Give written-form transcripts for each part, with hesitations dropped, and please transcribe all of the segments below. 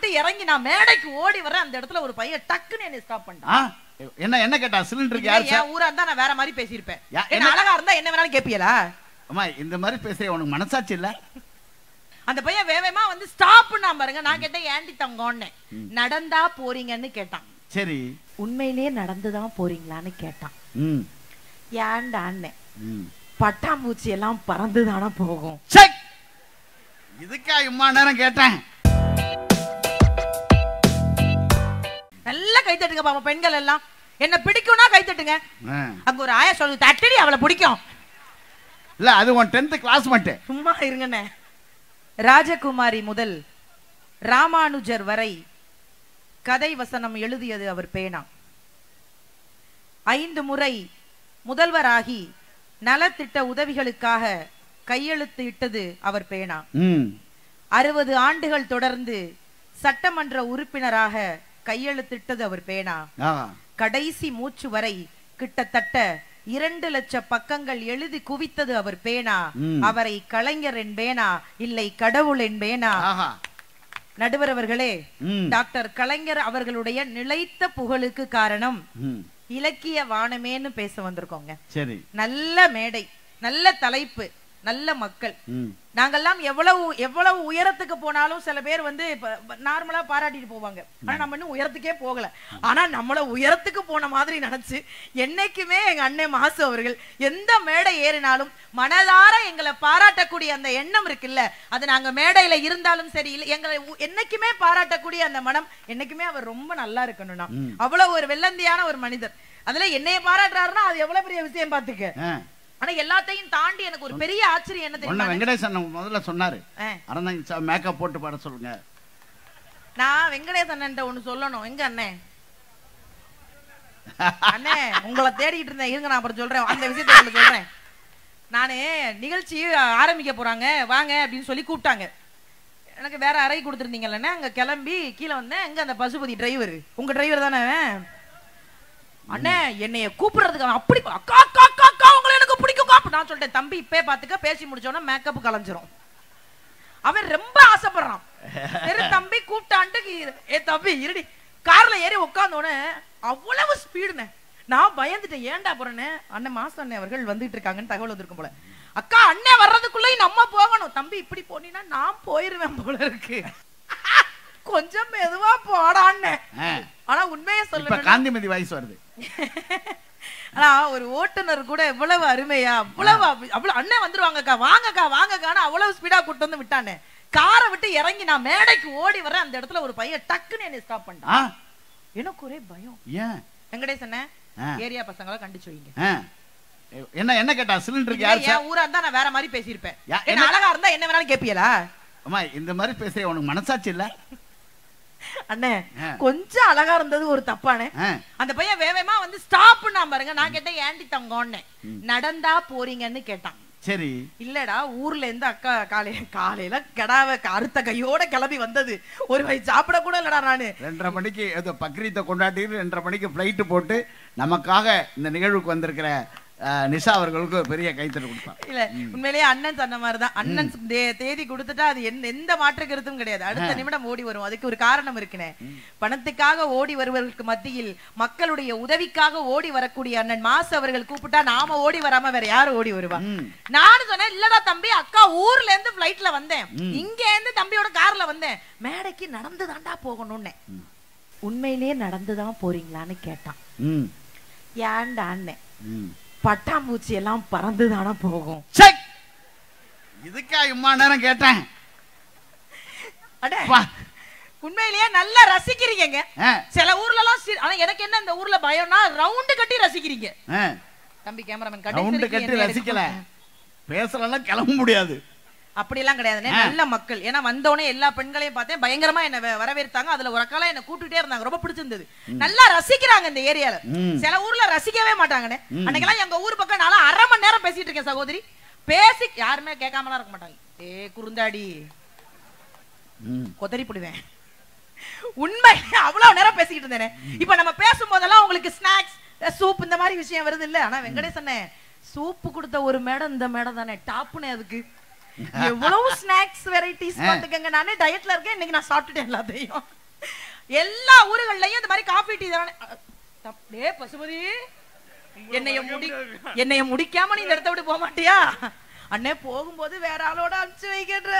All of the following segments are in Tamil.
விட்டு இறங்கி நான் மேடைக்கு ஓடி வரேன். அந்த இடத்துல ஒரு பையன் டக்குன்னு என்ன ஸ்டாப் பண்ணிட்டான். என்ன கேட்டா? சிலிண்டருக்கு யார் சார்? என் ஊரா இருந்தா நான் வேற மாதிரி பேசியிருப்பேன். என்ன அழகா இருந்தா என்ன வேணாலும் கேப்பியலா? அம்மா இந்த மாதிரி பேசுற உனக்கு மனசாட்சி இல்ல? அந்த பையன் வேவேமா வந்து ஸ்டாப்னா பாருங்க. நான் கேட்டேன் ஏண்டி தங்கோன்னே. நடந்தா போறீங்கன்னு கேட்டான். சரி, உண்மையிலேயே நடந்துதான் போறீங்களான்னு கேட்டான். ஏண்டான்னே. பட்டாம்பூச்சி எல்லாம் பறந்துதானா போகும். இதுக்கா இம்மா நேரம் கேட்டேன். நல்லா கைத்தட்டுங்க பாப்பா பெண்கள் எல்லாம். என்ன பிடிக்கும்னா கைத்தட்டுங்க. அங்க ஒரு ஆயா சொல்லுது தட்டடி அவளை பிடிக்கும். இல்ல அது உன் 10th கிளாஸ்மேட். சும்மா இருங்கண்ணே. ராஜகுமாரி முதல் ராமானுஜர் வரை கதை வசனம் எழுதியது அவர் பேனா. 5 முறை முதல்வராகி நலத்திட்ட உதவிகளுக்காக கையெழுத்து இட்டது அவர் பேனா. 60 ஆண்டுகள் தொடர்ந்து சட்டமன்ற உறுப்பினராக கையெழுத்திட்டது அவர் பேனா. கடைசி மூச்சு வரை கிட்டத்தட்ட 2 லட்சம் பக்கங்கள் எழுதி குவித்தது அவர் பேனா. அவரை கலைஞர் என்பேனா இல்லை கடவுள் என்பேனா? நடுவர் அவர்களே, டாக்டர் கலைஞர் அவர்களுடைய நிலைத்த புகழுக்கு காரணம் இலக்கிய வானமேன்னு பேச வந்திருக்கோங்க. சரி, நல்ல மேடை, நல்ல தலைப்பு, நல்ல மக்கள். நாங்கெல்லாம் எவ்வளவு உயரத்துக்கு போனாலும் சில பேர் வந்து நார்மலா பாராட்டிட்டு போவாங்க. ஆனா நம்ம இன்னும் உயரத்துக்கே போகல. ஆனா நம்மள உயரத்துக்கு போன மாதிரி நினைச்சு என்னைக்குமே எங்க அண்ணன் மாசு அவர்கள் எந்த மேடை ஏறினாலும் மனதார எங்களை பாராட்டக்கூடிய அந்த எண்ணம் இருக்குல்ல, அது நாங்க மேடையில இருந்தாலும் சரி எங்களை என்னைக்குமே பாராட்டக்கூடிய அந்த மனம் என்னைக்குமே அவர் ரொம்ப நல்லா இருக்கணும்னா அவ்வளவு ஒரு வெள்ளந்தியான ஒரு மனிதர். அதுல என்னைய பாராட்டுறாருன்னா அது எவ்வளவு பெரிய விஷயம் பாத்துக்க. ஆனா எல்லாத்தையும் தாண்டி எனக்கு ஒரு பெரிய ஆச்சரியம் என்ன தெரியுமா? வெங்கடேசன் முதல்ல சொன்னாரு மேக்கப் போட்டு பாட சொல்லுங்க. நான் வெங்கடேசன் ஒண்ணு சொல்லணும். எங்க அண்ணே அண்ணே உங்களை தேடிட்டு இருந்தேன். இருங்க நான் அப்புறம் சொல்றேன். அந்த விஷயத்தை சொல்றேன். நானு நிகழ்ச்சி ஆரம்பிக்க போறாங்க வாங்க அப்படின்னு சொல்லி கூப்பிட்டாங்க. எனக்கு வேற அறை கொடுத்துருந்தீங்கல்ல, அங்க கிளம்பி கீழே வந்தேன். எங்க அந்த பசுபதி டிரைவர், உங்க டிரைவர் தானே அண்ணே, என்னைய கூப்பிடுறதுக்கு அப்படி அக்கா அக்கா அக்கா உங்களை எனக்கு பிடிக்கும். நான் சொல்லிட்டேன் தம்பி இப்பே பாத்துக்க, பேசி முடிச்சோன்னா மேக்கப் கலைஞ்சிரும். அவன் ரொம்ப ஆசைப்படுறான். சரி தம்பி கூப்பிட்டான்ட்டு ஏ தம்பி இருடி கார்ல ஏறி உட்காந்தோடனே அவ்வளவு ஸ்பீடுனே. நான் பயந்துட்டேன். ஏன்டா போறேன்னு. அண்ணன் மாசம் அண்ணன் அவர்கள் வந்துட்டு இருக்காங்கன்னு தகவல் வந்திருக்கும் போல. அக்கா அண்ணன் வர்றதுக்குள்ள நம்ம போகணும். தம்பி இப்படி போனீங்கன்னா நான் போயிருவேன் போல இருக்கு. கொஞ்சம் மெதுவா போடான்னு. ஆனா உண்மையை சொல்ல காந்திமதி வயசு வருது. ஆனா ஒரு ஓட்டுநர் கூட எவ்வளவு அருமையா அவ்வளவு அண்ணன் வந்துருவாங்கக்கா வாங்கக்கா வாங்கக்கான்னு அவ்வளவு ஸ்பீடா கூட்டு வந்து விட்டானே. காரை விட்டு இறங்கி நான் மேடைக்கு ஓடி வரேன். அந்த இடத்துல ஒரு பையன் டக்குன்னு என்ன ஸ்டாப் பண்ணிட்டான். எனக்கு ஒரே பயம். ஏன் வெங்கடேசன் ஏரியா பசங்களை கண்டிச்சு வைங்க. என்ன கேட்டா? சிலிண்டருக்கு யார் சார்? என் ஊரா இருந்தா நான் வேற மாதிரி பேசியிருப்பேன். என்ன அழகா இருந்தா என்ன வேணாலும் கேப்பியலா? அம்மா இந்த மாதிரி பேசுற உனக்கு மனசாட்சி இல்ல? அண்ணே கொஞ்சம் அழகா இருந்தது ஒரு தப்பானே. அந்த பையன் வேவேமா வந்து ஸ்டாப்னா பாருங்க. நான் கேட்டேன் ஏண்டி தங்கோன்னே. நடந்தா போறீங்கன்னு கேட்டான். சரி, இல்லடா ஊர்ல இருந்து அக்கா காலையில கடாவை அறுத்த கையோட கிளம்பி வந்தது. ஒரு வயசு சாப்பிட கூட இல்லடா. நானு 2:30 மணிக்கு பக்ரீத்தை கொண்டாடி 2:30 மணிக்கு பிளைட் போட்டு நமக்காக இந்த நிகழ்வுக்கு வந்திருக்கிற நிஷா அவர்களுக்கு பெரிய கைத்தட்டு கொடுப்பான். இல்ல உண்மையிலேயே அண்ணன் சொன்ன மாதிரிதான். அண்ணன் தேதி கொடுத்துட்டா அது எந்த மாற்று கருத்தும் கிடையாது. அடுத்த நிமிடம் ஓடி வரும். அதுக்கு ஒரு காரணம் இருக்குனே. பணத்துக்காக ஓடி வருவதற்கு மத்தியில் மக்களுடைய உதவிக்காக ஓடி வரக்கூடிய அண்ணன் மாசு அவர்கள் கூப்பிட்டா நாம ஓடி வராம வேற யாரும் ஓடி வருவா? நானும் சொன்னேன் இல்லடா தம்பி அக்கா ஊர்ல இருந்து பிளைட்ல வந்தேன், இங்க இருந்து தம்பியோட கார்ல வந்தேன், மேடைக்கு நடந்து தாண்டா போகணும்னு. உண்மையிலேயே நடந்துதான் போறீங்களான்னு கேட்டான். ஏன்டா அண்ணன் பட்டாம்பூச்சி எல்லாம் பறந்துதானா போகும். இதுக்கா இம்மா நேரம் கேட்டேன். உண்மையிலேயே நல்லா ரசிக்கிறீங்க. சில ஊர்ல எல்லாம் ஆனா எனக்கு என்ன இந்த ஊர்ல பயம்னா ரவுண்டு கட்டி ரசிக்கிறீங்க. தம்பி கேமராமேன் ரவுண்டு கட்டி ரசிக்கல, பேசலாம் கிளம்ப முடியாது. அப்படி எல்லாம் கிடையாதுனே. நல்ல மக்கள். ஏன்னா வந்தோடனே எல்லா பெண்களையும் பார்த்தேன், பயங்கரமா என்ன வரவேற்றாங்க. அதுல ஒரு அக்கால என்ன கூட்டிட்டே இருந்தாங்க, ரொம்ப பிடிச்சிருந்தது. நல்லா ரசிக்கிறாங்க இந்த ஏரியால. சில ஊர்ல ரசிக்கவே மாட்டாங்கன்னு. அன்னைக்கெல்லாம் எங்க ஊர் பக்கம் நான் 1/2 மணி நேரம் பேசிட்டு இருக்கேன் சகோதரி. பேசி யாருமே கேட்காமலாம் இருக்க மாட்டாங்க. ஏ குறுந்தாடி கொதறி போடுவேன். உண்மை அவ்வளவு நேரம் பேசிக்கிட்டு இருந்தேனே. இப்ப நம்ம பேசும்போதெல்லாம் உங்களுக்கு ஸ்நாக்ஸ் சூப் இந்த மாதிரி விஷயம் வருது இல்ல. ஆனா வெங்கடேசன் சூப்பு கொடுத்த ஒரு மேடம் இந்த மேடம் தானே டாப்னு. அதுக்கு எவ்வளவு ஸ்நாக்ஸ் வெரைட்டிஸ் பாத்துக்கங்க. நானே டயட்ல இருக்கேன். இன்னைக்கு நான் சாப்பிட்டுட்டேன் எல்லாத்தையும். எல்லா ஊர்கள்லயும் இந்த மாதிரி காஃபி டீ தானே. டேய் பசுபதி, என்னைய முடிக்காம நீ இந்த இடத்த விட்டு போக மாட்டியா? அண்ணே போகும்போது வேற ஆளோட அனுப்பிச்சு வைக்கின்ற.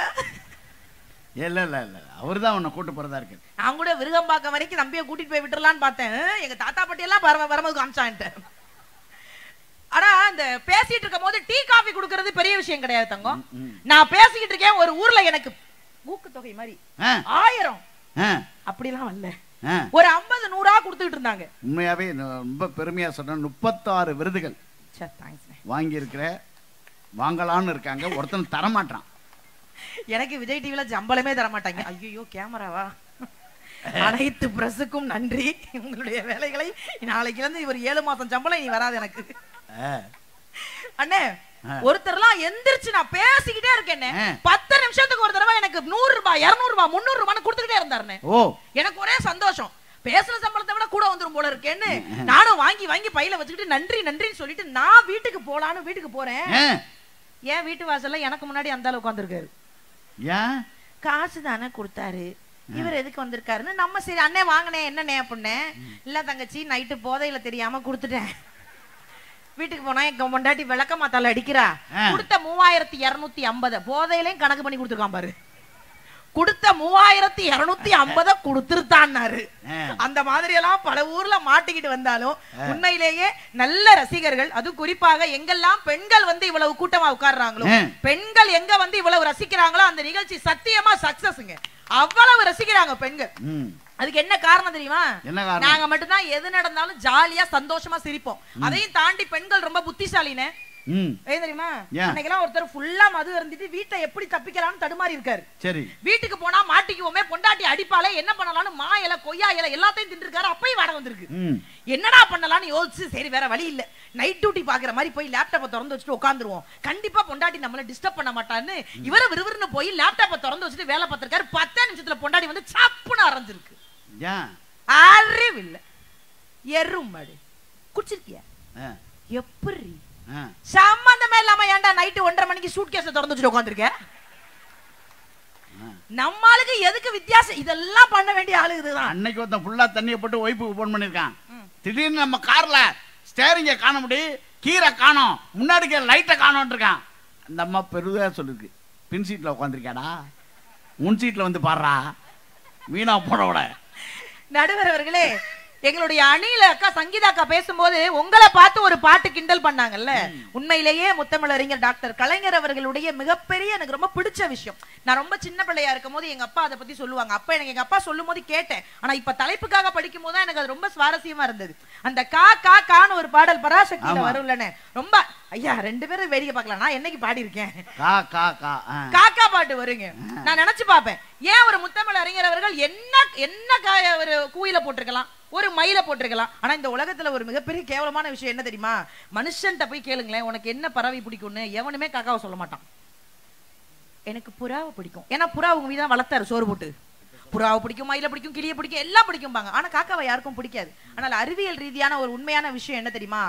இல்ல இல்ல இல்ல, அவர்தான் உன்னை கூட்டு போறதா இருக்கு. நான் கூட விருகம்பாக்கம் வரைக்கும் தம்பியை கூட்டிட்டு போய் விட்டுறலான்னு பார்த்தேன். எங்க தாத்தா பாட்டி எல்லாம் வரும்போது காமிச்சான்ட்டு. ஆனா இந்த பேசிட்டு இருக்கும் போது டீ காஃபி குடுக்கறது பெரிய விஷயம் கிடையாது தங்கம். நான் பேசிக்கிட்டு இருக்கேன், ஒரு ஊர்ல எனக்கு ஊக்கத்தொகை மாதிரி 1000 அப்படிலாம் வரல, ஒரு 50 100 கொடுத்துட்டு இருந்தாங்க. உண்மையாவே ரொம்ப பெருமையா சொன்ன 36 விருதுகள் வாங்கி இருக்கிற, வாங்கலான்னு இருக்காங்க, ஒருத்தன் தரமாட்டான். எனக்கு விஜய் டிவில ஜம்பளமே தர மாட்டாங்க. ஐயோ கேமராவா? அனைத்து பிரஸுக்கும் நன்றி, உங்களுடைய வேலைகளை நாளைக்கு இருந்து ஒரு 7 மாசம் சம்பளம் நீ வராது எனக்கு. அண்ணே ஒருத்தர்லாம் எந்திரிச்சு நான் பேசிக்கிட்டே இருக்கேன், 10 நிமிஷத்துக்கு ஒரு தடவை எனக்கு 100 ரூபாய் 200 ரூபாய் 300 ரூபாய் கொடுத்துக்கிட்டே இருந்தாருன்னு. எனக்கு ஒரே சந்தோஷம், பேசுற சம்பளத்தை விட கூட வந்துரும் போல இருக்கேன்னு நானும் வாங்கி வாங்கி பையில வச்சுக்கிட்டு நன்றி நன்றின்னு சொல்லிட்டு நான் வீட்டுக்கு போலான்னு வீட்டுக்கு போறேன். ஏன் வீட்டு வாசல்ல எனக்கு முன்னாடி அந்த அளவுக்கு உட்கார்ந்திருக்காரு. காசு தானே கொடுத்தாரு, இவர் எதுக்கு வந்திருக்காருன்னு நம்ம சரி அண்ணே வாங்கினேன் என்னண்ணே அப்படின்னே. இல்ல தங்கச்சி நைட்டு போதையில தெரியாம கொடுத்துட்டேன். வீட்டுக்கு போனா எங்க பொண்டாட்டி விளக்க மாத்தால அடிக்கிறா, கொடுத்த 3250 போதையிலையும் கணக்கு பண்ணி கொடுத்துருக்கான் பாரு. கொடுத்த 3250 கொடுத்துருத்தான்னாரு. அந்த மாதிரி எல்லாம் பல ஊர்ல மாட்டிக்கிட்டு வந்தாலும் உண்மையிலேயே நல்ல ரசிகர்கள், அது குறிப்பாக எங்கெல்லாம் பெண்கள் வந்து இவ்வளவு கூட்டமா உட்கார்றாங்களோ, பெண்கள் எங்க வந்து இவ்வளவு ரசிக்கிறாங்களோ அந்த நிகழ்ச்சி சத்தியமா சக்சஸ்ங்க. அவ்வளவு ரசிக்கிறாங்க பெண்கள். அதுக்கு என்ன காரணம் தெரியுமா? நாங்க மட்டும் தான் எது நடந்தாலும் ஜாலியா சந்தோஷமா சிரிப்போம். அதையும் தாண்டி பெண்கள் ரொம்ப புத்திசாலினே. தெரியுமா? அன்னைக்கெல்லாம் ஒருத்தர் ஃபுல்லா மது இருந்துட்டு வீட்டை எப்படி தப்பிக்கலாம்னு தடுமாறி இருக்காரு. சரி, வீட்டுக்கு போனா மாட்டிக்குவோமே, பொண்டாட்டி அடிப்பாலே, என்ன பண்ணலாம்னு மா இலை கொய்யா இலை எல்லாத்தையும் தின்றுருக்காரு. அப்பயும் வாடகை வந்திருக்கு. என்னடா பண்ணலாம்னு யோசிச்சு சரி வேற வழி இல்ல, நைட் டியூட்டி பாக்குற மாதிரி போய் லேப்டாப்பை திறந்து வச்சுட்டு உட்காந்துருவோம், கண்டிப்பா பொண்டாட்டி நம்மள டிஸ்டர்ப் பண்ண மாட்டான்னு இவர விறுவிறுன்னு போய் லேப்டாப்பை திறந்து வச்சுட்டு வேலை பார்த்திருக்காரு. 10 நிமிஷத்துல பொண்டாட்டி வந்து சாப்புன்னு அரைஞ்சிருக்கு. அறிவில்ல எருமாடு குடிச்சிருக்கியா? எப்படி சம்பந்தமே இல்லாம ஏன்டா நைட்டு 1:30 மணிக்கு சூட் கேஸ திறந்து வச்சுட்டு உட்காந்துருக்க? நம்மளுக்கு எதுக்கு வித்தியாசம்? இதெல்லாம் பண்ண வேண்டிய ஆளு இதுதான். அன்னைக்கு ஒருத்தன் ஃபுல்லா தண்ணியை போட்டு ஒய்ஃபுக்கு போன் பண்ணிருக்கான். திடீர்னு நம்ம கார்ல ஸ்டேரிங்க காண முடியும், கீரை காணோம், முன்னாடி லைட்டை காணோன்னு இருக்கான். அந்த அம்மா பெருதா சொல்லிருக்கு, பின் சீட்ல உட்காந்துருக்காடா, முன் சீட்ல வந்து பாடுறா, வீணா போனோட. நடுவர் அவர்களே, எங்களுடைய அணில அக்கா சங்கீதா அக்கா பேசும்போது உங்களை பார்த்து ஒரு பாட்டு கிண்டல் பண்ணாங்கல்ல, உண்மையிலேயே முத்தமிழறிஞர் டாக்டர் கலைஞர் அவர்களுடைய மிகப்பெரிய எனக்கு ரொம்ப பிடிச்ச விஷயம். நான் ரொம்ப சின்ன பிள்ளையா இருக்கும் போது எங்க அப்பா அதை பத்தி சொல்லுவாங்க. அப்ப எனக்கு எங்க அப்பா சொல்லும் போது கேட்டேன். ஆனா இப்ப தலைப்புக்காக படிக்கும் போது எனக்கு அது ரொம்ப சுவாரஸ்யமா இருந்தது. அந்த கா கா கான்னு ஒரு பாடல் பராசக்தியில வரும்லன்னு ரொம்ப ஐயா 2 பேரும் வேடிக்கை பார்க்கலாம். நான் என்னைக்கு பாடி இருக்கேன் காக்கா பாட்டு வருங்க. நான் நினைச்சு பாப்பேன், ஏன் ஒரு முத்தமிழ் அறிஞர் அவர்கள் என்ன ஒரு கூயில போட்டிருக்கலாம், ஒரு மயில போட்டிருக்கலாம். ஆனா இந்த உலகத்துல ஒரு மிகப்பெரிய கேவலமான விஷயம் என்ன தெரியுமா? மனுஷன்ட்ட போய் கேளுங்களேன், உனக்கு என்ன பறவை பிடிக்கும்னு, எவனுமே காக்காவை சொல்ல மாட்டான். எனக்கு புறாவை பிடிக்கும், ஏன்னா புறா உங்க வீதான் வளர்த்தாரு சோறு போட்டு. புறாவை பிடிக்கும், மயில பிடிக்கும், கிளியை பிடிக்கும், எல்லாம் பிடிக்கும்பாங்க. ஆனா காக்காவை யாருக்கும் பிடிக்காது. ஆனால் அறிவியல் ரீதியான ஒரு உண்மையான விஷயம் என்ன தெரியுமா?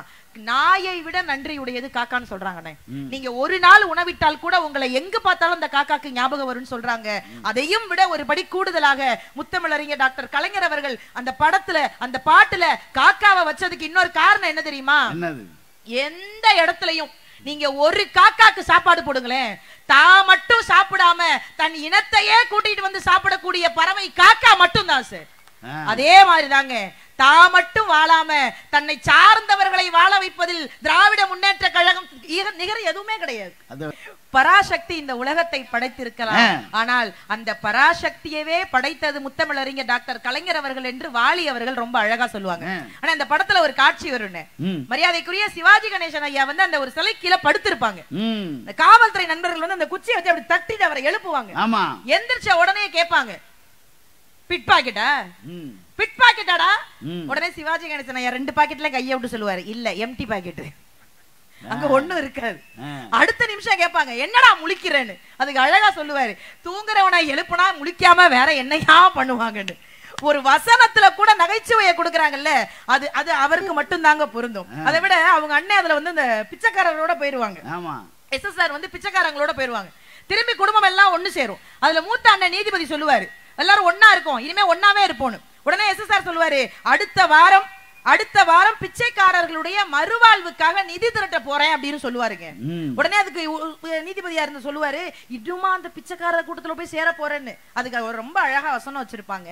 நாயை விட நன்றி உடையது காக்கான்னு சொல்றாங்க. நீங்க ஒரு நாள் உணவிட்டால் கூட உங்களை எங்க பார்த்தாலும் அந்த காக்காக்கு ஞாபகம் வரும்னு சொல்றாங்க. அதையும் விட ஒரு படி கூடுதலாக முத்தமிழறிஞர் டாக்டர் கலைஞர் அவர்கள் அந்த படத்துல அந்த பாட்டுல காக்காவை வச்சதுக்கு இன்னொரு காரணம் என்ன தெரியுமா? எந்த இடத்துலயும் நீங்க ஒரு காக்காக்கு சாப்பாடு போடுங்களேன், தான் மட்டும் சாப்பிடாம தன் இனத்தையே கூட்டிட்டு வந்து சாப்பிடக்கூடிய பறவை காக்கா மட்டும் தான் சார். அதே மாதிரிதாங்க, தான் மட்டும் வாழாம தன்னை சார்ந்தவர்களை வாழ வைப்பதில் திராவிட முன்னேற்ற கழகம் நிகர் எதுவுமே கிடையாது. பராசக்தி இந்த உலகத்தை படைத்திருக்கலாம், ஆனால் அந்த பராசக்தியவே படைத்தது முத்தமிழறிஞர் டாக்டர் கலைஞர் அவர்கள் என்று வாலி அவர்கள் ரொம்ப அழகா சொல்லுவாங்க. ஆனா இந்த படத்துல ஒரு காட்சி வரும்னு, மரியாதைக்குரிய சிவாஜி கணேசன் ஐயா வந்து அந்த ஒரு சிலை கீழே படுத்திருப்பாங்க. காவல்துறை நண்பர்கள் வந்து அந்த குச்சியை வச்சு அப்படி தட்டிட்டு அவரை எழுப்புவாங்க. எந்திரிச்ச உடனே கேட்பாங்க, பிட் பாக்கெட்டா பிட் பாக்கெட்டாடா? உடனே சிவாஜி கணேசன் ஐயா 2 பாக்கெட்ல கையை விட்டு சொல்லுவாரு, இல்ல எம்டி பாக்கெட், அங்க ஒண்ணும் இருக்காது. அடுத்த நிமிஷம் கேட்பாங்க, என்னடா முழிக்கிறேன்னு. அதுக்கு அழகா சொல்லுவாரு, தூங்குறவனை எழுப்புனா முழிக்காம வேற என்னையா பண்ணுவாங்கன்னு. ஒரு வசனத்துல கூட நகைச்சுவையை கொடுக்கறாங்கல்ல, அது அது அவருக்கு மட்டும் தாங்க பொருந்தும். அதை விட அவங்க அண்ணன் அதுல வந்து இந்த பிச்சைக்காரங்களோட போயிருவாங்க. எஸ்எஸ்ஆர் வந்து பிச்சைக்காரங்களோட போயிருவாங்க. திரும்பி குடும்பம் எல்லாம் ஒண்ணு சேரும். அதுல மூத்த அண்ணன் நீதிபதி சொல்லுவாரு, எல்லாரும் ஒன்னா இருக்கும், இனிமே ஒன்னாவே இருப்போம். உடனே எஸ்எஸ்ஆர் சொல்லுவாரு, அடுத்த வாரம் பிச்சைக்காரர்களுடைய மறுவாழ்வுக்காக நிதி திரட்ட போறேன் அப்படின்னு சொல்லுவாருங்க. உடனே அதுக்கு நீதிபதியா இருந்து சொல்லுவாரு, இன்னுமா அந்த பிச்சைக்காரர் கூட்டத்துல போய் சேர போறேன்னு. அதுக்கு ரொம்ப அழகா வசனம் வச்சிருப்பாங்க,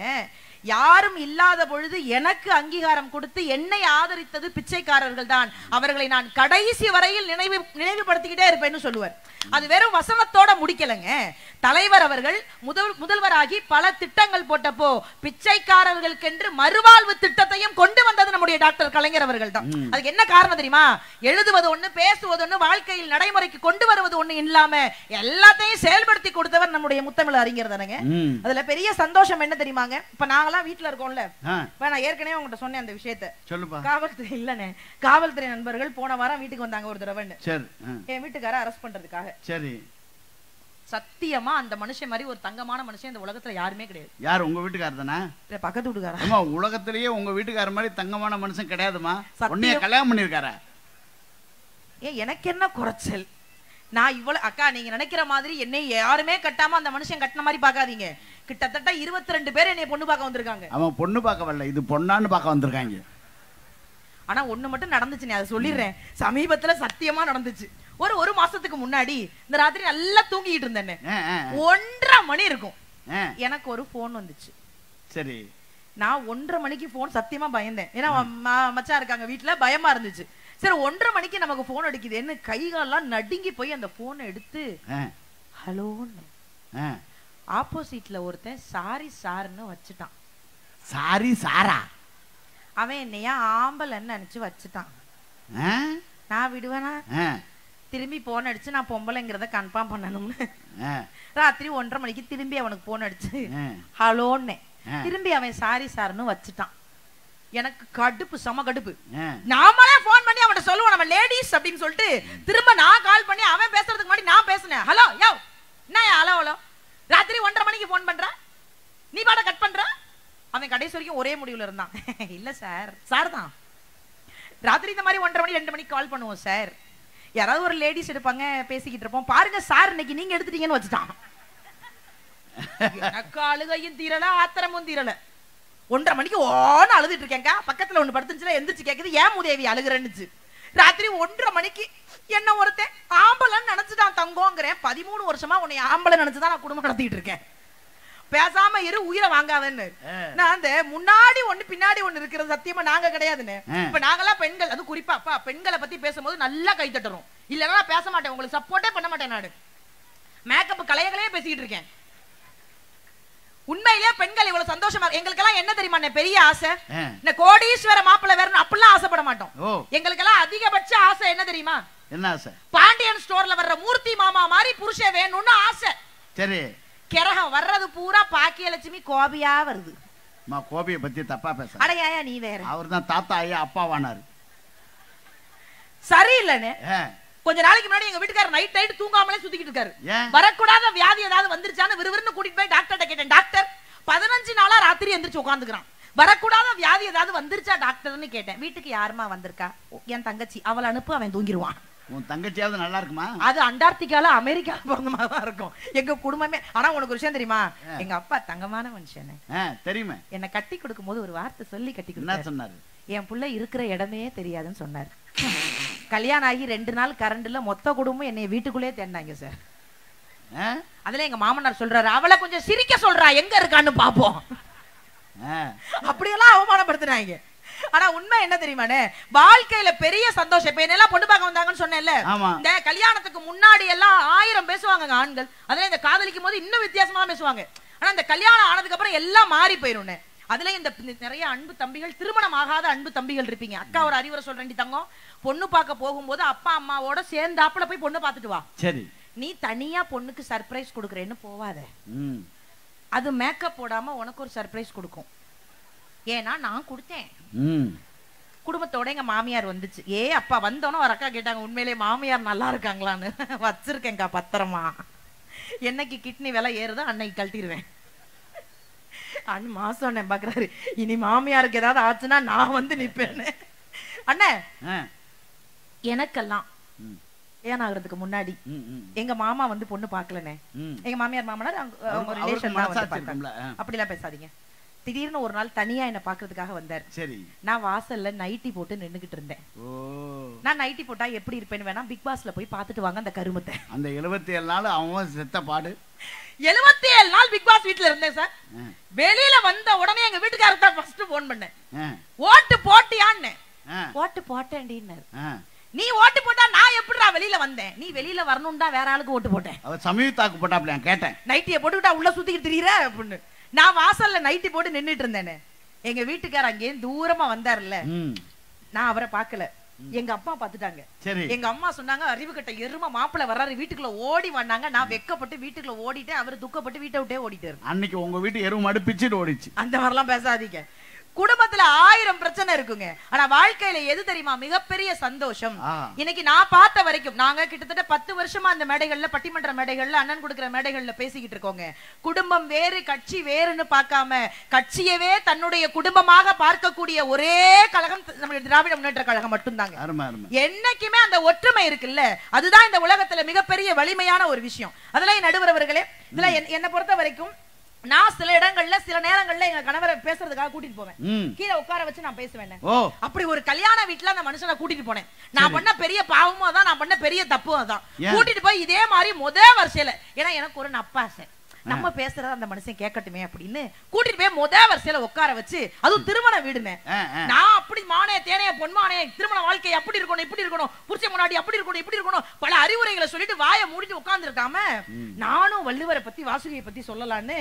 யாரும் இல்லாத பொழுது எனக்கு அங்கீகாரம் கொடுத்து என்னை ஆதரித்தது பிச்சைக்காரர்கள் தான், அவர்களை நான் கடைசி வரையில் நினைவுபடுத்திக்கிட்டே இருப்பேன்னு சொல்லுவார். அது வெறும் வசனத்தோட முடிக்கலங்க. தலைவர் அவர்கள் முதல்வராகி பல திட்டங்கள் போட்டப்போ பிச்சைக்காரர்களுக்கென்று மறுவாழ்வு திட்டத்தையும் கொண்டு வந்தது நம்முடைய டாக்டர் கலைஞர் அவர்கள் தான். அதுக்கு என்ன காரணம் தெரியுமா? எழுதுவது ஒண்ணு, பேசுவது ஒண்ணு, வாழ்க்கையில் நடைமுறைக்கு கொண்டு வருவது ஒண்ணு இல்லாம எல்லாத்தையும் செயல்படுத்தி கொடுத்தவர் நம்முடைய முத்தமிழ் அறிஞர் தானங்க. அதுல பெரிய சந்தோஷம் என்ன தெரியுமாங்க? இப்ப நாங்கெல்லாம் வீட்டுல இருக்கோம்ல, நான் ஏற்கனவே உங்ககிட்ட சொன்னேன் அந்த விஷயத்தை. காவல்துறை இல்லனே, காவல்துறை நண்பர்கள் போன வாரம் வீட்டுக்கு வந்தாங்க ஒரு தடவை. என் வீட்டுக்கார அரெஸ்ட் பண்றதுக்காக. சரி, சத்தியமா அந்த மனுஷன் மாதிரி ஒரு தங்கமான மனுஷன் இந்த உலகத்துல யாருமே கிடையாது. யார்? உங்க வீட்டுக்காரர் தானே? பக்கத்து வீட்டுக்காரர். ஆமா, உலகத்திலேயே உங்க வீட்டுக்காரர் மாதிரி தங்கமான மனுஷன் கிடையாதுமா. உன்னைய கல்யாணம் பண்ணிருக்காரா? எனக்கு என்ன குறைச்சல்? நான் இவ்வளவு அக்கா, நீங்க நினைக்கிற மாதிரி என்னை யாருமே கட்டாம அந்த மனுஷன் கட்டின மாதிரி பாக்காதீங்க. கிட்டத்தட்ட 22 பேர் என்னை பொண்ணு பார்க்க வந்திருக்காங்க. அவன் பொண்ணு பார்க்க வரல, இது பொண்ணான்னு பார்க்க வந்திருக்காங்க. ஆனா ஒண்ணு மட்டும் நடந்துச்சு, அதை சொல்லிடுறேன். சமீபத்துல சத்தியமா நடந்துச்சு. ஒரு மாசத்துக்கு முன்னாடி இந்த ராத்திரி நல்லா தூங்கிட்டு இருந்தேன். 1:30 மணி இருக்கும், எனக்கு ஒரு போன் வந்துச்சு. சரி, நான் 1:30 மணிக்கு போன் சத்தியமா பயந்தேன். ஏன்னா மச்சான் இருக்காங்க வீட்டுல, பயமா இருந்துச்சு. சரி, 1:30 மணிக்கு நமக்கு போன் அடிக்குது, என்ன கைகாலெல்லாம் நடுங்கி போய் அந்த போனை எடுத்து ஹலோன்னு, ஆப்போசிட்ல ஒருத்தன் சாரி சார்னு வச்சுட்டான். சாரி சாரா? அவன் என்னையா ஆம்பளைன்னு நினைச்சு வச்சுட்டான். நான் விடுவேனா? திரும்பி போன் அடிச்சு நான் பொம்பளைங்கிறத கன்ஃபார்ம் பண்ணணும்னு ராத்திரி 1:30 மணிக்கு திரும்பி அவனுக்கு போன் அடிச்சு ஹலோன்னு திரும்பி அவன் சாரி சார்னு வச்சுட்டான். எனக்கு கடுப்பு, சம கடுப்பு. நாமளே போன் பண்ணி அவன் சொல்லுவோம் நம்ம லேடிஸ் அப்படின்னு சொல்லிட்டு, திரும்ப நான் கால் பண்ணி அவன் பேசுறதுக்கு முன்னாடி நான் பேசுனேன். ஹலோ யோ, என்ன ஹலோ ஹலோ, ராத்திரி 1:30 மணிக்கு போன் பண்ற, நீ பாட கட் பண்ற. அவன் கடைசி வரைக்கும் ஒரே முடிவுல இருந்தான். இல்ல சார், சார் தான் ராத்திரி இந்த மாதிரி 1:30 மணி 2 மணிக்கு கால் பண்ணுவோம் சார். யாராவது ஒரு லேடிஸ் எடுப்பாங்க, பேசிக்கிட்டு இருப்போம். பாருங்க சார், இன்னைக்கு நீங்க எடுத்துட்டீங்கன்னு வச்சுட்டான். எனக்கு அழுகையும் தீரல, ஆத்திரமும் தீரல. 1:30 மணிக்கு ஓன்னு அழுதுட்டு இருக்கேங்க. பக்கத்துல ஒண்ணு படுத்துச்சுல, எந்திரிச்சு கேக்குது, ஏன் மூதேவி அழுகுறேன்னுச்சு. ராத்திரி 1:30 மணிக்கு என்ன ஒருத்தன் ஆம்பளைன்னு நினைச்சுட்டான். தங்கோங்கிறேன், 13 வருஷமா உன்னை ஆம்பளை நினைச்சுதான் நான் குடும்பம் நடத்திட்டு இருக்கேன். பேசாம இரு, உயிரை வாங்காதன்னு. நான் அந்த முன்னாடி ஒண்ணு பின்னாடி ஒண்ணு இருக்கிறது சத்தியமா நாங்க கிடையாதுன்னு. இப்ப நாங்கெல்லாம் பெண்கள், அது குறிப்பா அப்பா பெண்களை பத்தி பேசும்போது நல்லா கை தட்டுறோம். இல்லன்னா பேச மாட்டேன், உங்களுக்கு சப்போர்ட்டே பண்ண மாட்டேன். நாடு மேக்கப் கலையகளையே பேசிக்கிட்டு இருக்கேன். உண்மையிலே பெண்கள் இவ்வளவு சந்தோஷமா, எங்களுக்கு எல்லாம் என்ன தெரியுமா பெரிய ஆசை, இந்த கோடீஸ்வர மாப்பிள்ளை வேற அப்படிலாம் ஆசைப்பட மாட்டோம். எங்களுக்கு எல்லாம் அதிகபட்ச ஆசை என்ன தெரியுமா? என்ன ஆசை? பாண்டியன் ஸ்டோர்ல வர்ற மூர்த்தி மாமா மாதிரி புருஷன் வேணும்னு ஆசை. சரி, கிரகம் வர்றது பூரா பாக்கியலட்சுமி கோபியா வருது. கோபியை பத்தி தப்பா பேச. அடையா நீ வேற, அவர் தான் தாத்தா ஐயா அப்பாவானாரு. சரியில்லைன்னு கொஞ்ச நாளைக்கு முன்னாடி எங்க வீட்டுக்காரர் நைட் தூங்காமலே சுத்திக்கிட்டு இருக்காரு. வரக்கூடாத வியாதி ஏதாவது வந்துருச்சான்னு விறுவிறுன்னு கூட்டிட்டு போய் டாக்டர்கிட்ட கேட்டேன். டாக்டர் 15 நாளா ராத்திரி எந்திரிச்சு உட்காந்துக்கிறான். வரக்கூடாத வியாதி ஏதாவது வந்துருச்சா டாக்டர்னு கேட்டேன். வீட்டுக்கு யாருமா வந்திருக்கா? என் தங்கச்சி, அவளை அனுப்பு, அவன் தூங்கிடுவான். உன் தங்கச்சியாவது நல்லா இருக்குமா? அது அண்டார்டிகால அமெரிக்கால பிறந்த மாதிரி தான் இருக்கும் எங்க குடும்பமே. ஆனா உனக்கு ஒரு விஷயம் தெரியுமா? எங்க அப்பா தங்கமான மனுஷன் தெரியுமா? என்ன கட்டி கொடுக்கும் போது ஒரு வார்த்தை சொல்லி கட்டி கொடுத்தாரு. சொன்னாரு, என் புள்ள இருக்கிற இடமே தெரியாதுன்னு சொன்னாரு. கல்யாணம் ஆகி 2 நாள் கரண்ட்ல மொத்த குடும்பம் என்னை வீட்டுக்குள்ளே தேடினாங்க சார். அதுல எங்க மாமனார் சொல்றாரு, அவளை கொஞ்சம் சிரிக்க சொல்றா, எங்க இருக்கான்னு பாப்போம். அப்படியெல்லாம் அவமானப்படுத்தினாங்க. ஆனா உண்மை என்ன தெரியுமானே, வாழ்க்கையில பெரிய சந்தோஷம். இப்ப என்னெல்லாம் பொண்ணு பார்க்க வந்தாங்கன்னு சொன்னேன்ல, இந்த கல்யாணத்துக்கு முன்னாடி எல்லாம் 1000 பேசுவாங்க ஆண்கள். அதுல இந்த காதலிக்கும் போது இன்னும் வித்தியாசமா பேசுவாங்க. ஆனா இந்த கல்யாணம் ஆனதுக்கு அப்புறம் எல்லாம் மாறி போயிரும். அதுல இந்த நிறைய அன்பு தம்பிகள், திருமணம் ஆகாத அன்பு தம்பிகள் இருப்பீங்க. அக்கா ஒரு அறிவுரை சொல்றேன் தங்கம், பொண்ணு பார்க்க போகும்போது அப்பா அம்மாவோட சேர்ந்தாப்புல போய் பொண்ணு பார்த்துட்டு வா. சரி, நீ தனியா பொண்ணுக்கு சர்ப்ரைஸ் கொடுக்கறேன்னு போவாத. அது மேக்கப் போடாம உனக்கு ஒரு சர்ப்ரைஸ் கொடுக்கும். ஏன்னா நான் கொடுத்தேன். குடும்பத்தோட எங்க மாமியார் வந்துச்சு. அப்பா வந்தோன்னு ஒரு அக்கா கேட்டாங்க, உண்மையிலே மாமியார் நல்லா இருக்காங்களான்னு. வச்சிருக்கேன்க்கா பத்திரமா, என்னைக்கு கிட்னி விலை ஏறுதோ அன்னைக்கு கழட்டிடுவேன். மாசம் பாக்குறாரு, இனி மாமியாருக்கு ஏதாவது ஆச்சுன்னா நான் வந்து நிப்பேன்னு. அண்ணே, எனக்கெல்லாம் ஏன் ஆகுறதுக்கு முன்னாடி எங்க மாமா வந்து பொண்ணு பாக்கலனே. எங்க மாமியார் மாமனார் அப்படிலாம் பேசாதீங்க. திடீர்னு ஒரு நாள் தனியா என்ன பாக்குறதுக்காக வந்தார். சரி. நான் வாசல்ல நைட்டி போட்டு நின்னுகிட்டு இருந்தேன். நான் நைட்டி போட்டா எப்படி இருப்பேன்னு வேணா பிக் பாஸ்ல போய் பாத்துட்டு வாங்க அந்த கருமத்தை. அந்த 77 நாள் அவன் செத்த பாடு. 77 நாள் பிக் பாஸ் வீட்ல இருந்தேன் சார். வெளியில வந்த உடனே எங்க வீட்டுக்காரர் தான் ஃபர்ஸ்ட் போன் பண்ணேன். ஓட்டு போட்டியான்னு. ஓட்டு போட்டேன்டினார். நீ ஓட்டு போட்டா நான் எப்படிடா வெளியில வந்தேன்? நீ வெளியில வரணும் தான் வேற ஆளுக்கு ஓட்டு போட்டேன். அவ சமீதாக்கு போட்டாப்ல கேட்டேன். நைட்டியை போட்டுக்கிட்டா உள்ள சுத்திக்கிட்டு திரியற அப்படின்னு. நான் வாசல்ல நைட்டி போட்டு நின்னுட்டு இருந்தேனே. எங்க வீட்டுக்காரர் அங்கே தூரமா வந்தாருல்ல. நான் அவரை பார்க்கல. எங்க அப்பா பாத்துட்டாங்க. எங்க அம்மா சொன்னாங்க அறிவு கட்ட எரும மாப்பிள்ள வர்றாரு வீட்டுக்குள்ள ஓடி வந்தாங்க. நான் வெக்கப்பட்டு வீட்டுக்குள்ள ஓடிட்டேன். அவர் துக்கப்பட்டு வீட்டை விட்டே ஓடிட்டாரு. அன்னைக்கு உங்க வீட்டு எரும மாடு பிச்சிட்டு ஓடிச்சு. அந்த மாதிரிலாம் பேசாதீங்க. குடும்பத்துல 1000 பிரச்சனை இருக்குங்க. ஆனா வாழ்க்கையில எது தெரியுமா மிகப்பெரிய சந்தோஷம்? இன்னைக்கு நான் பார்த்த வரைக்கும் நாங்க கிட்டத்தட்ட 10 வருஷமா அந்த மேடைகள்ல, பட்டிமன்ற மேடைகள்ல, அண்ணன் கொடுக்கிற மேடைகள்ல பேசிக்கிட்டு இருக்கோங்க. குடும்பம் வேறு கட்சி வேறுன்னு பார்க்காம கட்சியவே தன்னுடைய குடும்பமாக பார்க்கக்கூடிய ஒரே கழகம் நம்மளுடைய திராவிட முன்னேற்ற கழகம் மட்டும்தாங்க. என்னைக்குமே அந்த ஒற்றுமை இருக்குல்ல, அதுதான் இந்த உலகத்துல மிகப்பெரிய வலிமையான ஒரு விஷயம். அதெல்லாம் நடுவர் அவர்களே, இதுல என்ன பொறுத்த வரைக்கும் நான் சில இடங்கள்ல சில நேரங்கள்ல எங்க கணவரை பேசுறதுக்காக கூட்டிட்டு போவேன். கீழே உட்கார வச்சு நான் பேசுவேன். அப்படி ஒரு கல்யாண வீட்டுல அந்த மனுஷனை கூட்டிட்டு போனேன். நான் பண்ண பெரிய பாவமும் அதான், நான் பண்ண பெரிய தப்பும் அதான். கூட்டிட்டு போய் இதே மாதிரி முதல் வரிசையில, ஏன்னா எனக்கு ஒரு நப்பாசை, நம்ம பேசுறத அந்த மனுஷன் கேட்கட்டுமே அப்படின்னு கூட்டிட்டு போய் முதல் வரிசையில உட்கார வச்சு, அதுவும் திருமண வீடுன்னு, நான் அப்படி மானே தேனே பொன்மானே திருமண வாழ்க்கை அப்படி இருக்கணும் இப்படி இருக்கணும், புருஷன் முன்னாடி அப்படி இருக்கணும் இப்படி இருக்கணும், பல அறிவுரைகளை சொல்லிட்டு வாயை மூடிட்டு உட்கார்ந்து இருக்காம நானும் வள்ளுவரை பத்தி வாசுகியை பத்தி சொல்லலான்னு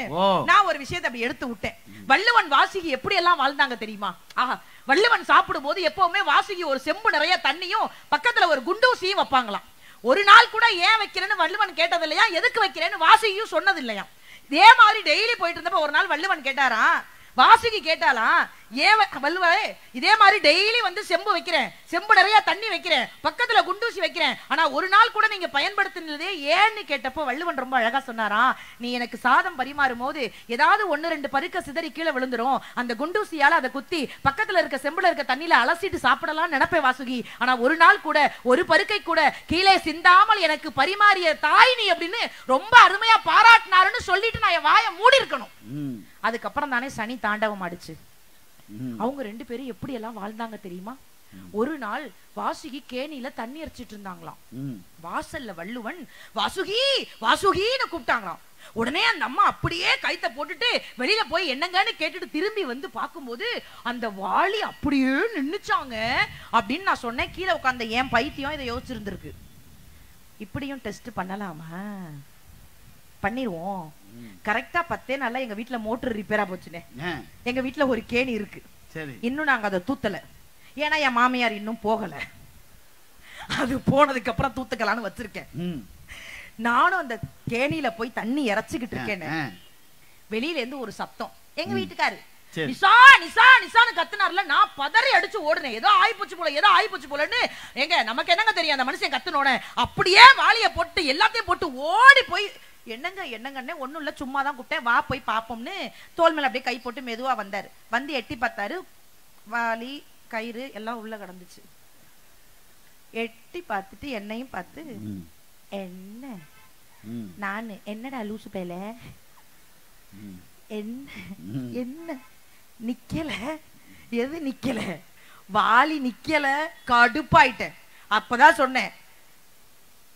நான் ஒரு விஷயத்தை அப்படி எடுத்து விட்டேன். வள்ளுவன் வாசுகி எப்படி எல்லாம் வாழ்ந்தாங்க தெரியுமா? ஆஹா, வள்ளுவன் சாப்பிடும் போது எப்பவுமே வாசுகி ஒரு செம்பு நிறைய தண்ணியும் பக்கத்துல ஒரு குண்டூசியும் வைப்பாங்களாம். ஒரு நாள் கூட ஏன் வைக்கிறேன்னு வள்ளுவன் கேட்டது இல்லையா, எதுக்கு வைக்கிறேன்னு வாசுகியும் சொன்னது இல்லையா. இதே மாதிரி டெய்லி போயிட்டு இருந்தப்ப ஒரு நாள் வள்ளுவன் கேட்டாரா, வாசுகி கேட்டாலாம், ஏன் வள்ளுவரே இதே மாதிரி டெய்லி வந்து செம்பு வைக்கிறேன், செம்பு நிறைய தண்ணி வைக்கிறேன், பக்கத்துல குண்டூசி வைக்கிறேன், ஆனா ஒரு நாள் கூட நீங்க பயன்படுத்தினதே ஏன்னு கேட்டப்போ வள்ளுவன் ரொம்ப அழகா சொன்னாரா, நீ எனக்கு சாதம் பரிமாறும் போது ஏதாவது 1-2 பருக்க சிதறி கீழே விழுந்துரும், அந்த குண்டூசியால அதை குத்தி பக்கத்துல இருக்க செம்புல இருக்க தண்ணியில அலசிட்டு சாப்பிடலாம் நினைப்பேன் வாசுகி, ஆனா ஒரு நாள் கூட ஒரு பருக்கை கூட கீழே சிந்தாமல் எனக்கு பரிமாறிய தாய் நீ அப்படின்னு ரொம்ப அருமையா பாராட்டினாருன்னு சொல்லிட்டு நான் என் வாயை மூடி இருக்கணும். அதுக்கப்புறம் தானே சனி தாண்டவம் ஆடுச்சு. அவங்க 2 பேரும் எப்படி எல்லாம் வாழ்ந்தாங்க தெரியுமா? ஒரு நாள் வாசுகி கேணியில தண்ணி அரைச்சிட்டு இருந்தாங்களாம். வாசல்ல வள்ளுவன் வாசுகி வாசுகின்னு கூப்பிட்டாங்களாம். உடனே அந்த அம்மா அப்படியே கைத்த போட்டுட்டு வெளியில போய் என்னங்கன்னு கேட்டுட்டு திரும்பி வந்து பார்க்கும்போது அந்த வாளி அப்படியே நின்னுச்சாங்க அப்படின்னு நான் சொன்னேன். கீழே உட்கார்ந்த என் பைத்தியம் இதை யோசிச்சிருந்திருக்கு. இப்படியும் டெஸ்ட் பண்ணலாமா? பண்ணிடுவோம். கரெக்டா 10 நாள்ல எங்க வீட்டுல மோட்டர் ரிப்பேரா போச்சுனே. எங்க வீட்டுல ஒரு கேணி இருக்கு, இன்னும் நாங்க அதை தூத்தல. ஏன்னா என் மாமியார் இன்னும் போகல, அது போனதுக்கு அப்புறம் தூத்துக்கலான்னு வச்சிருக்கேன். நானும் அந்த கேணியில போய் தண்ணி இறைச்சிக்கிட்டு இருக்கேன்னு வெளியில இருந்து ஒரு சத்தம். எங்க வீட்டுக்காரு நிசா நிசா நிசான்னு கத்துனார்ல, நான் பதறி அடிச்சு ஓடுனேன். ஏதோ ஆயிப்போச்சு போல ஏதோ ஆயிப்போச்சு போலன்னு. எங்க நமக்கு என்னங்க தெரியும், அந்த மனுஷன் கத்துனோட அப்படியே வாளிய போட்டு எல்லாத்தையும் போட்டு ஓடி போய் என்னங்க என்னங்கன்னே ஒண்ணும் இல்ல சும்மா தான் கூப்பிட்டேன், வா போய் பாப்போம்னு தோல் மேல அப்படியே கை போட்டு மெதுவா வந்தாரு. வந்து எட்டி பார்த்தாரு, வாளி கயிறு எல்லாம் உள்ள கிடந்துச்சு. எட்டி பார்த்துட்டு என்னையும் பார்த்து, என்ன நானு என்னடா லூசு பேல என்ன என்ன நிக்கல, எது நிக்கல, வாளி நிக்கல. கடுப்பாயிட்டேன். அப்பதான் சொன்னேன்,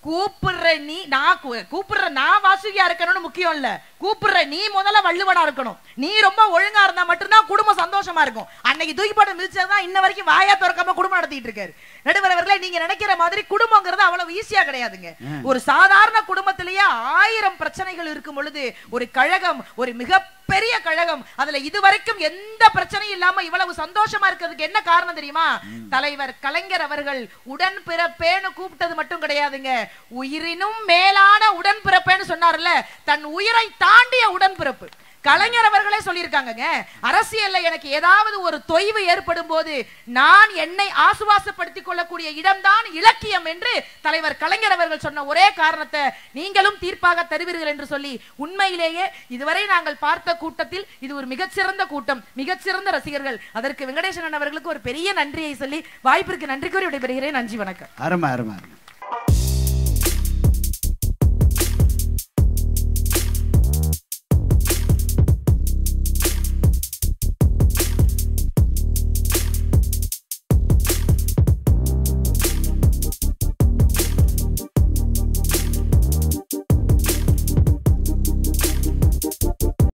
கூப்பிடுற நீ, நான் கூப்பிடுற நான் வாசுகியா இருக்கணும்னு முக்கியம் இல்ல, கூப்பிடுற நீ முதல்ல வள்ளுவனா இருக்கணும். நீ ரொம்ப ஒழுங்கா இருந்தா மட்டும்தான் குடும்பம் சந்தோஷமா இருக்கும். அன்னைக்கு தூக்கி போட்டு மிதிச்சதான் இன்ன வரைக்கும் வாயா திறக்காம குடும்பம் நடத்திட்டு இருக்காரு. நடுவரவர்களே, நீங்க நினைக்கிற மாதிரி குடும்பங்கிறது அவ்வளவு ஈஸியா கிடையாதுங்க. ஒரு சாதாரண குடும்பத்திலேயே 1000 பிரச்சனைகள் இருக்கும் பொழுது ஒரு கழகம், ஒரு மிகப்பெரிய கழகம், அதுல இதுவரைக்கும் எந்த பிரச்சனையும் இல்லாம இவ்வளவு சந்தோஷமா இருக்கிறதுக்கு என்ன காரணம் தெரியுமா? தலைவர் கலைஞர் அவர்கள் உடன்பிறப்பேன்னு கூப்பிட்டது மட்டும் கிடையாதுங்க, உயிரினும் மேலான உடன்பிறப்பேன்னு சொன்னார்ல, தன் உயிரை தாண்டிய உடன்பிறப்பு. கலைஞர் அவர்களே சொல்லியிருக்காங்க, அரசியல்ல எனக்கு ஏதாவது ஒரு தொய்வு ஏற்படும் போது நான் என்னை ஆசுவாசப்படுத்திக் கொள்ளக்கூடிய இடம்தான் இலக்கியம் என்று தலைவர் கலைஞர் அவர்கள் சொன்ன ஒரே காரணத்தை நீங்களும் தீர்ப்பாக தருவீர்கள் என்று சொல்லி, உண்மையிலேயே இதுவரை நாங்கள் பார்த்த கூட்டத்தில் இது ஒரு மிகச்சிறந்த கூட்டம், மிகச்சிறந்த ரசிகர்கள். அதற்கு வெங்கடேசன் அவர்களுக்கு ஒரு பெரிய நன்றியை சொல்லி வாய்ப்பிற்கு நன்றி கூறி விடைபெறுகிறேன். நன்றி, வணக்கம். அருமை அருமை.